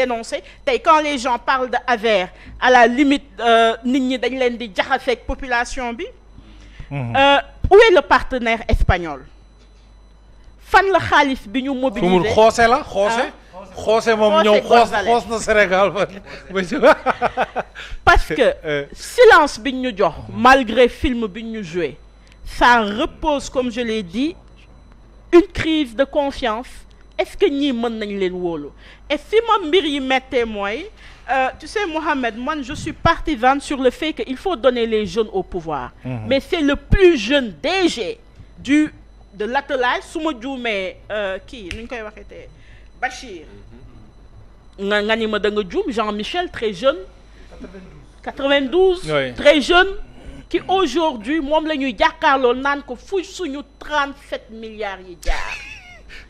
dénoncer tey quand les gens parlent de Azer à la limite nit ñi dañ leen di jaxaseeg population bi. Où est le partenaire espagnol fan la xaalis bi ñu mobiliser xoose la xoose moom ñëw xoos na Sénégal parce que silence bi ñu jox malgré film bi ñu joué ça repose comme je l'ai dit une crise de confiance. Est-ce que ñii mën nañ leen wóolu et fi ma mbir yi mettee mooy tu sais Mohamed man je suis partisane sur le fait que il faut donner les jeunes au pouvoir. Mais c'est le plus jeune DG de l'attelage su ma juumee kii nu ñu koy waxee te Bachir. nga ni ma da nga juum Jean-Michel très jeune. 92 oui. Très jeune. Qui aujourd'hui moom la ñuy jàkkaarloo naan ko fu suñu 37 milliards yi jaar.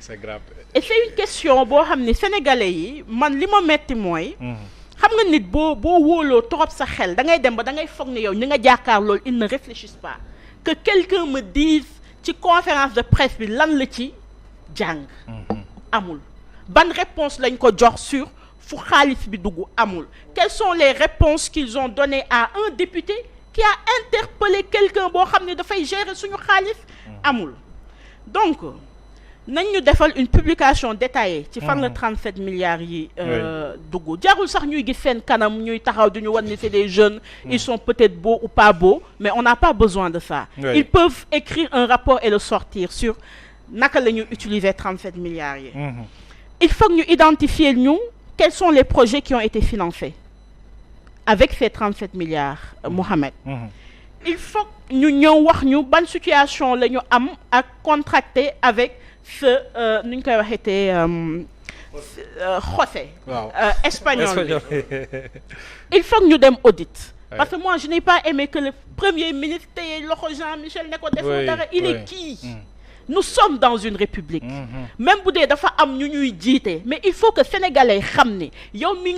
C'est grave. Et c'est une question boo xam ni sénégalais yi man li ma metti mooy. xam nga nit boo wóoloo trop sa xel da ngay dem ba da ngay foog ne yow ñi nga jàkkaar loolu ils ne réfléchissent pas que quelqu'un me dise ci conférence de presse bi lan la ci jàng. amul ban réponse lañ ko jox sur fu xaalis bi dugg amul. Quelles sont les réponses qu'ils ont données à un député qui a interpellé quelqu'un boo xam ne dafay gérer suñu xaalis amul donc. nañ ñu defal une publication détaillée ci fan la 37 milliards yi dugg jarul sax ñuy gis seen kanam ñuy taxaw du ñu wan ni c'est des jeunes ils sont peut-être beaux ou pas beaux mais on n'a pas besoin de ça ils peuvent écrire un rapport et le sortir sur naka la ñuy utiliser 37 milliards yi il faut que ñu identifier ñu quels sont les projets qui ont été financés avec ces 37 milliards Mohamed il faut ñu ñëw wax ñu ban situation la ñu am ak contracté avec nu ñu koy waxee te José espagnol il faut que ñu dem audit parce que moi je n'ai pas aimé que le premier ministre tey loxo Jean-Michel ne ko defoo dara il est qui nous sommes dans une république même bu dee dafa am ñu ñuy jiite mais il faut que sénégalais xam ne yow mi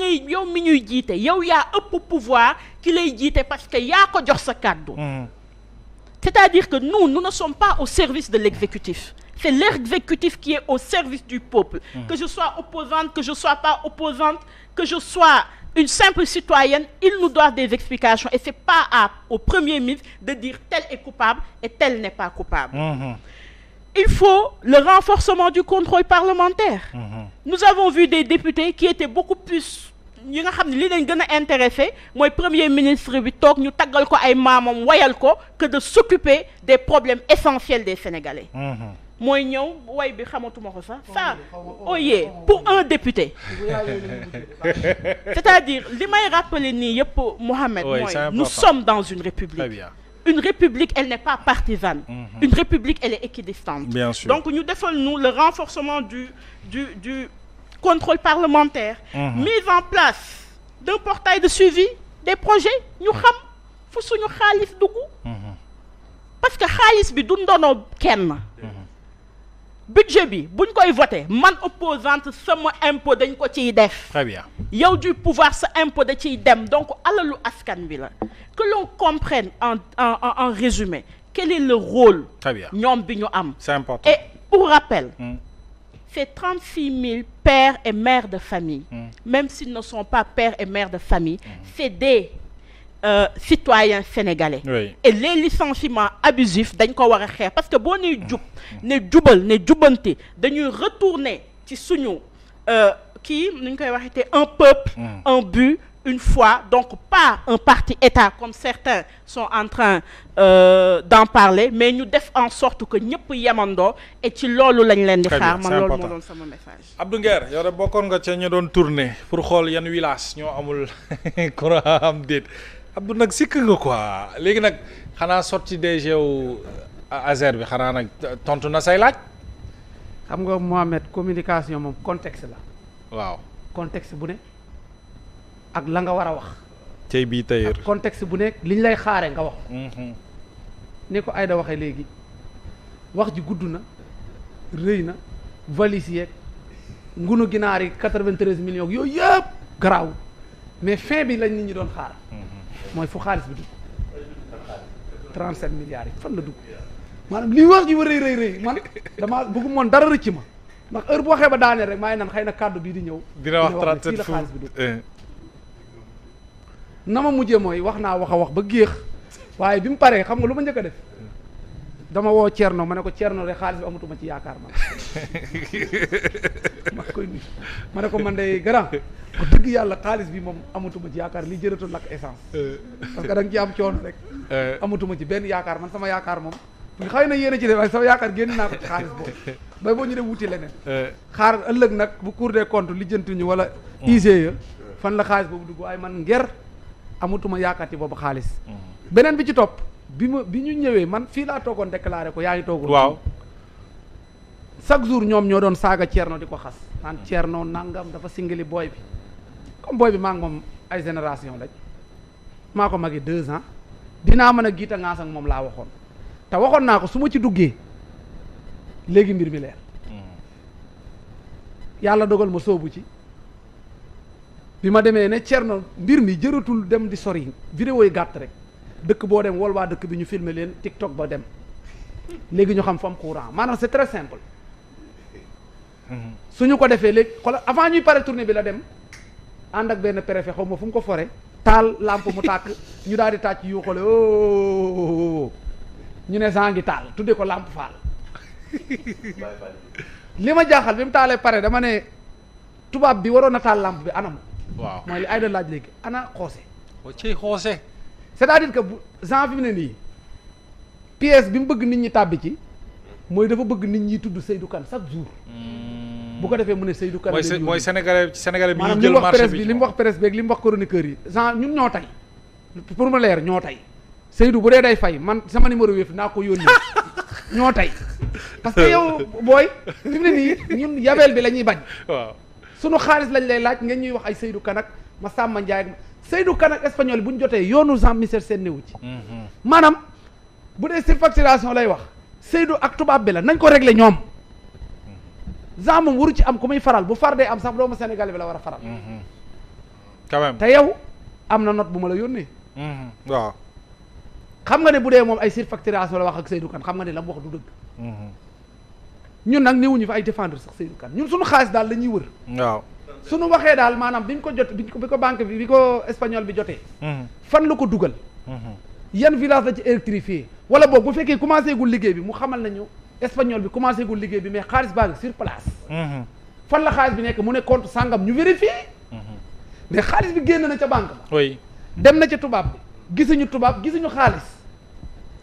ñuy jiite yow yaa ëpp pouvoir ki lay jiite parce que yaa ko jox sa kàddu c'est-à-dire que nous ne sommes pas au service de l'exécutif. C'est l'exécutif qui est au service du peuple. Que je sois opposante, que je sois pas opposante, que je sois une simple citoyenne, il nous doit des explications. Et c'est pas au Premier ministre de dire tel est coupable et tel n'est pas coupable. Il faut le renforcement du contrôle parlementaire. Nous avons vu des députés qui étaient beaucoup plus ñi nga xam ne li leen gën a intéressé mooy premier ministre bi toog ñu taggal ko ay maamam wayal ko que de s'occuper des problèmes essentiels des Sénégalais mooy ñëw way bi xamatuma ko sax ça oyee pour un député c'est-à-dire li may rappeler nii yëpp Mohamed mooy nous sommes dans une république une république elle n'est pas partisane une république elle est équidistante donc ñu defal nous le renforcement du contrôle parlementaire, mise en place d'un portail de suivi des projets ñu xam fu suñu xaalis dugg parce que xaalis bi du ndono kenn budget bi buñ koy voté man opposante sama impôt dañ ko ciy def très bien yow du pouvoir sa impôt da ciy dem donc alalu askan bi la que l'on comprenne en résumé quel est le rôle ñoom bi ñu am c'est important et pour rappel c'est 36 000 pères et mères de famille, même s'ils ne sont pas pères et mères de famille, c'est des citoyens sénégalais. Et les licenciements abusifs, dañ ko war a xeex parce que boo nee jub ne jubal ne jubanti dañuy retourner ci suñu kii nu ñu koy waxee un peuple, un but, une foi, donc pas un parti État comme certains sont en train d'en parler, mais ñu def en sorte que ñëpp yemandoo et ci loolu lañ leen di xaar man loolu moo doon sama message. Abdou Nguer yow de bokkoon nga ca ñu doon tourner pour xool yan village ñoo amul courant am déet Abdou nag sikk nga quoi léegi nag xanaa sorti DG wu Azer bi xanaa nag tontu na say laaj. xam nga Mohamed communication moom contexte la. waaw contexte bu ne. ak la nga war a wax. tey bii tailleur contexte bu nekk liñ lay xaare nga wax. ni ko Aïda waxee léegi wax ji gudd na rëy na valise yeeg ngunu ginaar yi 93 millions yooyu yëpp garaaw mais fin bi lañ nit ñi doon xaar. mooy fu xaalis bi dugg 37 milliards yi fan la dugg maanaam li wax ji wa rëy man damaa bëgg moon dara rëcc ma ndax heure bu waxee ba daaneel rek maa ngi naan xëy na kàddu bii di ñëw. dina wax 37 fii la fu xaalis bi dugg. na ma mujjee mooy wax naa wax a wax ba géex waaye bi mu paree xam nga lu ma njëkk a def dama woo Thierno ma ne ko Thierno de xaalis bi amatuma ci yaakaar man ma koy nuyu ma ne ko man de grand wax dëgg yàlla xaalis bi moom amatuma ci yaakaar li jëratul lakk essence parce que da nga ci am coono rek amatuma ci benn yaakaar man sama yaakaar moom xëy na yéen a ci def waaye sama yaakaar génn naa ko ci xaalis boobu bay boo ñu dem wuti leneen xaar ëllëg nag bu Cour des comptes lijjantuñu wala IGE fan la xaalis boobu dugg waaye man nger amatuma yaakaar ci boobu xaalis beneen bi ci topp bi ñu ñëwee man fii laa toogoon déclaré ko yaa ngi toogoon waaw chaque jour ñoom ñoo doon saaga Thierno di ko xas naan Thierno nangam dafa singali booy bi comme booy bi maa ngi moom ay génération lañ maa ko magi 2 ans dinaa mën a giita ngaas ak moom laa waxoon te waxoon naa ko su ma ci duggee léegi mbir mi leer yàlla dogal ma soobu ci bi ma demee ne Thierno mbir mi jëratul dem di sori vidéo yi gàtt rek dëkk boo dem wol waa dëkk bi ñu filmer leen TikTok ba dem léegi ñu xam fam courant maanaam c'est très simple suñu ko defee léegi xoolal avant ñuy pare tournée bi la dem ànd ak benn préfet xaw ma fu mu ko fore taal lampe mu tàkk ñu daal di tàcc yu xoole o ñu ne saa ngi taal tuddee ko lampe faal li ma jaaxal bi mu taalee pare dama ne tubaab bi waroon a taal lampe bi anam waaw mooy li ay da laaj léegi ana xoose ci xoose c'est-à-dire que bu genre fi mu ne nii pièce bi mu bëgg nit ñi tàbbi ci mooy dafa bëgg nit ñi tudd Seydou Kane chaque jour bu ko defee mu ne Seydou Kane mooy sénégalais bi maanaam ñu li jël mu wax marché presse bi bi li mu wax presse bi ak li mu wax chroniqueur yi genre ñun ñoo tey pour ma leer ñoo tey Seydou bu dee day fay man sama numéro wéef naa ko yónnee ñoo tey parce que yow booy fi mu ne nii ñun yabeel bi la ñuy bañ waaw sunu xaalis lañ lay laaj ngeen ñuy wax ay Seydou Kane ak Massamba Ndiaye ak Seydou Kane ak espagnol bu ñu jotee yoonu Jean Michel Sène newu ci maanaam bu dee surfacturation lay wax Seydou ak tubaab bi la nañ ko régler ñoom Jean moom waru ci am ku muy faral bu far dee am sax doomu Sénégal bi la war a faral quand même te yow am na note bu ma la yónnee waaw xam nga ne bu dee moom ay surfacturation la wax ak Seydou Kane xam nga ne la mu wax du dëgg ñun nag néewuñu fa ay défendre sax Seydou Kane ñun suñu xaalis daal la ñuy wër waaw suñu waxee daal maanaam bi ñu ko jot bi ko banque bi ko espagnol bi jotee fan la ko dugal yan village la ci électrifié wala boog bu fekkee commencé gul liggéey bi mu xamal nañu espagnol bi commencé gul liggéey bi mais xaalis baa ngi sur place fan la xaalis bi nekk mu ne compte sàngam ñu vérifié mais xaalis bi génn na ca banque ba oui dem na ca tubaab bi gisuñu xaalis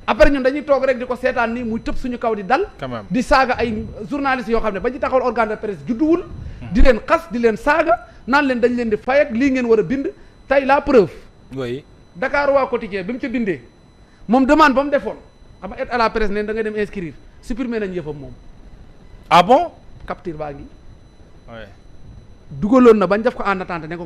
après ñun dañuy toog rek di ko seetaan nii muy tëb suñu kaw di dal quand même di saaga ay journalistes yoo xam ne ba ñu taxawal organe de presse judduwul di leen xas di leen saaga naan leen dañ leen di fay ak lii ngeen war a bind tey la preuve oui Dakar waa quotidien bi mu ca bindee moom demande ba mu defoon xam nga aide à la presse neen da nga dem inscrire supprimer nañ yëfam moom ah bon capture baa ngi oui dugaloon na bañ def ko en attente ne ko